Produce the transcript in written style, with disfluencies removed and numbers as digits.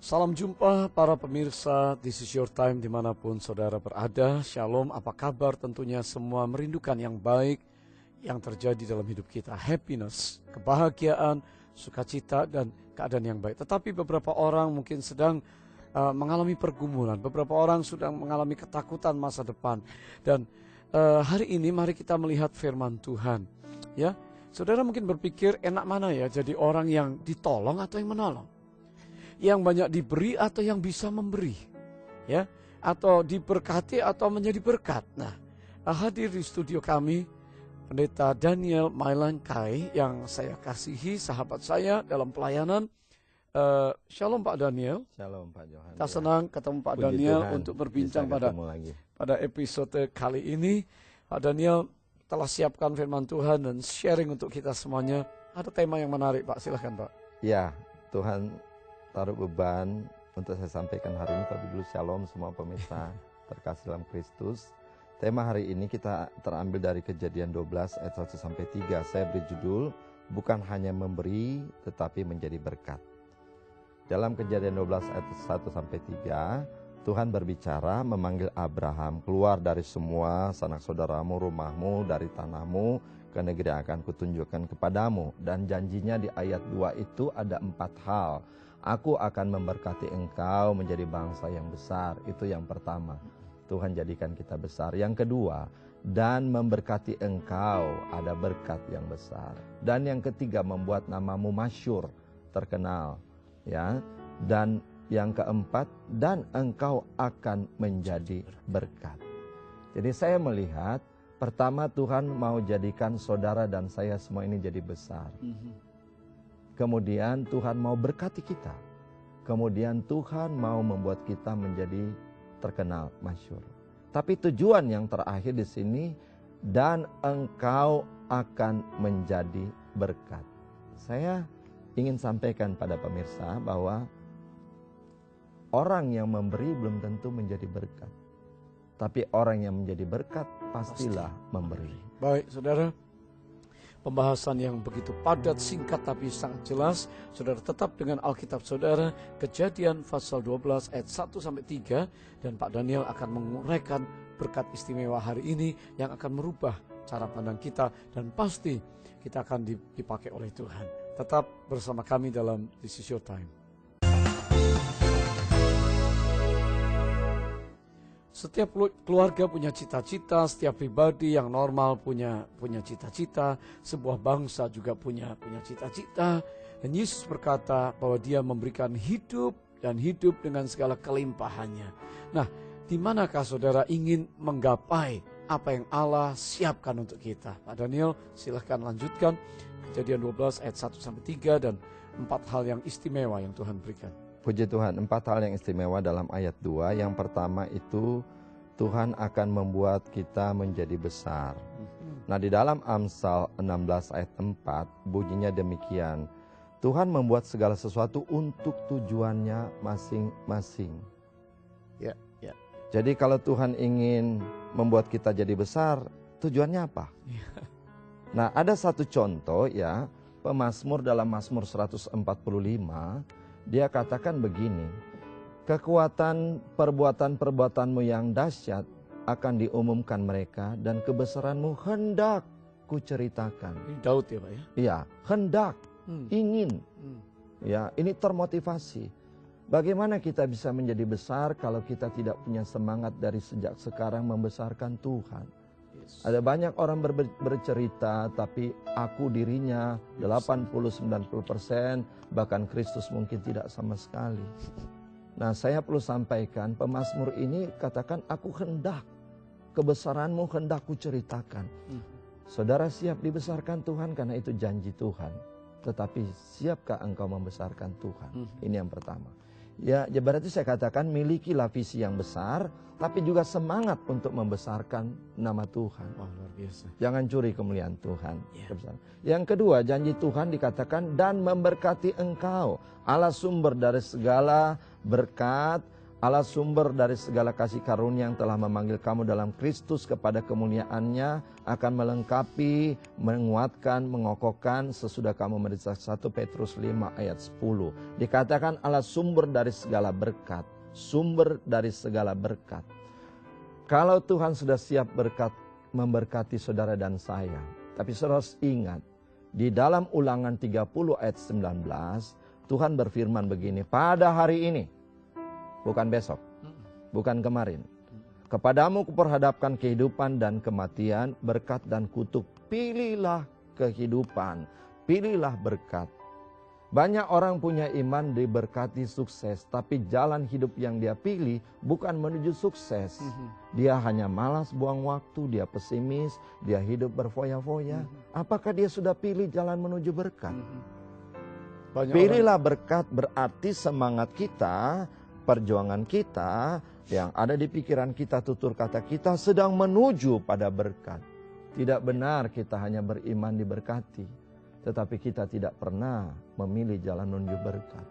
Salam jumpa para pemirsa, this is your time dimanapun saudara berada. Shalom, apa kabar? Tentunya semua merindukan yang baik yang terjadi dalam hidup kita. Happiness, kebahagiaan, sukacita, dan keadaan yang baik. Tetapi beberapa orang mungkin sedang mengalami pergumulan. Beberapa orang sedang mengalami ketakutan masa depan. Dan hari ini mari kita melihat firman Tuhan. Ya, saudara mungkin berpikir enak mana ya jadi orang yang ditolong atau yang menolong? Yang banyak diberi atau yang bisa memberi, ya, atau diberkati atau menjadi berkat. Nah, hadir di studio kami Pendeta Daniel Mailangkai yang saya kasihi, sahabat saya dalam pelayanan. Shalom Pak Daniel. Shalom Pak Johan. Kita senang ketemu Pak Daniel untuk berbincang pada episode kali ini. Pak Daniel telah siapkan firman Tuhan dan sharing untuk kita semuanya. Ada tema yang menarik Pak, silahkan Pak. Ya, Tuhan taruh beban untuk saya sampaikan hari ini. Tapi dulu shalom semua pemirsa terkasih dalam Kristus. Tema hari ini kita terambil dari Kejadian 12 ayat 1-3. Saya beri judul, bukan hanya memberi tetapi menjadi berkat. Dalam Kejadian 12 ayat 1-3, Tuhan berbicara memanggil Abraham, keluar dari semua sanak saudaramu, rumahmu, dari tanahmu, ke negeri yang akan kutunjukkan kepadamu. Dan janjinya di ayat 2 itu ada 4 hal. Aku akan memberkati engkau menjadi bangsa yang besar. Itu yang pertama. Tuhan jadikan kita besar. Yang kedua, dan memberkati engkau, ada berkat yang besar. Dan yang ketiga, membuat namamu masyhur, terkenal. Ya. Dan yang keempat, dan engkau akan menjadi berkat. Jadi saya melihat, pertama Tuhan mau jadikan saudara dan saya semua ini jadi besar. Kemudian Tuhan mau berkati kita. Kemudian Tuhan mau membuat kita menjadi terkenal, masyhur. Tapi tujuan yang terakhir di sini, dan engkau akan menjadi berkat. Saya ingin sampaikan pada pemirsa bahwa orang yang memberi belum tentu menjadi berkat. Tapi orang yang menjadi berkat pastilah memberi. Baik, saudara. Pembahasan yang begitu padat, singkat tapi sangat jelas. Saudara tetap dengan Alkitab saudara, Kejadian pasal 12 ayat 1-3. Dan Pak Daniel akan menguraikan berkat istimewa hari ini yang akan merubah cara pandang kita. Dan pasti kita akan dipakai oleh Tuhan. Tetap bersama kami dalam This is your time. Setiap keluarga punya cita-cita, setiap pribadi yang normal punya cita-cita, sebuah bangsa juga punya cita-cita. Dan Yesus berkata bahwa Dia memberikan hidup dan hidup dengan segala kelimpahannya. Nah, di manakah saudara ingin menggapai apa yang Allah siapkan untuk kita? Pak Daniel, silahkan lanjutkan. Kejadian 12 ayat 1-3 dan 4 hal yang istimewa yang Tuhan berikan. Puji Tuhan, 4 hal yang istimewa dalam ayat 2. Yang pertama itu, Tuhan akan membuat kita menjadi besar. Nah, di dalam Amsal 16 ayat 4, bunyinya demikian. Tuhan membuat segala sesuatu untuk tujuannya masing-masing. Ya. Jadi kalau Tuhan ingin membuat kita jadi besar, tujuannya apa? Nah, ada satu contoh ya, pemazmur dalam Mazmur 145, dia katakan begini, kekuatan perbuatan-perbuatanmu yang dahsyat akan diumumkan mereka dan kebesaranmu hendak kuceritakan. Ini Daud ya Pak ya? Iya, hendak, ingin. Ya, ini termotivasi. Bagaimana kita bisa menjadi besar kalau kita tidak punya semangat dari sejak sekarang membesarkan Tuhan? Ada banyak orang bercerita, tapi aku dirinya 80-90%, bahkan Kristus mungkin tidak sama sekali. Nah, saya perlu sampaikan, pemazmur ini katakan, aku hendak, kebesaranmu hendak kuceritakan. Saudara siap dibesarkan Tuhan karena itu janji Tuhan. Tetapi siapkah engkau membesarkan Tuhan? Ini yang pertama. Ya, berarti saya katakan milikilah visi yang besar, tapi juga semangat untuk membesarkan nama Tuhan. Wah, luar biasa. Jangan curi kemuliaan Tuhan. Yang kedua, janji Tuhan dikatakan dan memberkati engkau. Allah sumber dari segala berkat, Allah sumber dari segala kasih karunia yang telah memanggil kamu dalam Kristus kepada kemuliaan-Nya akan melengkapi, menguatkan, mengokohkan sesudah kamu meriksa. 1 Petrus 5 ayat 10. Dikatakan Allah sumber dari segala berkat. Sumber dari segala berkat. Kalau Tuhan sudah siap memberkati saudara dan saya. Tapi saudara harus ingat, di dalam Ulangan 30 ayat 19, Tuhan berfirman begini, pada hari ini, bukan besok, bukan kemarin. Kepadamu kuperhadapkan kehidupan dan kematian, berkat dan kutuk. Pilihlah kehidupan, pilihlah berkat. Banyak orang punya iman diberkati sukses, tapi jalan hidup yang dia pilih bukan menuju sukses. Dia hanya malas buang waktu, dia pesimis, dia hidup berfoya-foya. Apakah dia sudah pilih jalan menuju berkat? Pilihlah berkat berarti semangat kita, perjuangan kita, yang ada di pikiran kita, tutur kata kita sedang menuju pada berkat. Tidak benar kita hanya beriman diberkati, tetapi kita tidak pernah memilih jalan menuju berkat.